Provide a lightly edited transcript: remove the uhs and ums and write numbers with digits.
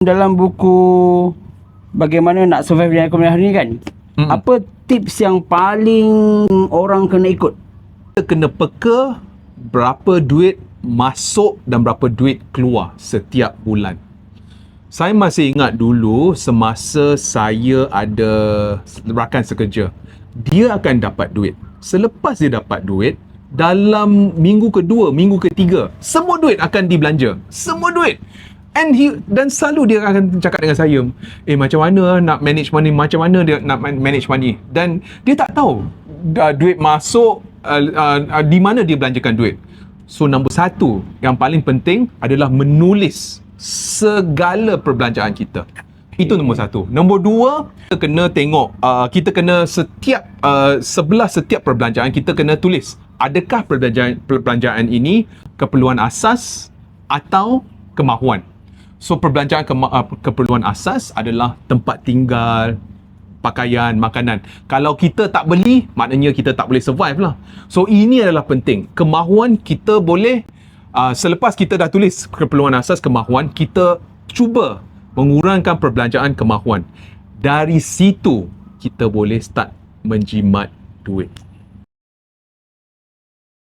Dalam buku bagaimana nak survive di ekonomi hari ni kan, apa tips yang paling orang kena ikut? Kita kena peka berapa duit masuk dan berapa duit keluar setiap bulan. Saya masih ingat dulu semasa saya ada rakan sekerja, dia akan dapat duit. Selepas dia dapat duit, dalam minggu kedua, minggu ketiga, semua duit akan dibelanja. Semua duit. Dan selalu dia akan cakap dengan saya, macam mana nak manage money, macam mana dia nak manage money. Dan dia tak tahu duit masuk, di mana dia belanjakan duit. So nombor satu yang paling penting adalah menulis segala perbelanjaan kita. Itu nombor satu. Nombor dua, kita kena tengok, kita kena sebelah setiap perbelanjaan kita kena tulis, adakah perbelanjaan ini keperluan asas atau kemahuan. So perbelanjaan keperluan asas adalah tempat tinggal, pakaian, makanan. Kalau kita tak beli, maknanya kita tak boleh survive lah. So ini adalah penting. Kemahuan kita boleh, selepas kita dah tulis keperluan asas, kemahuan, kita cuba mengurangkan perbelanjaan kemahuan. Dari situ kita boleh start menjimat duit.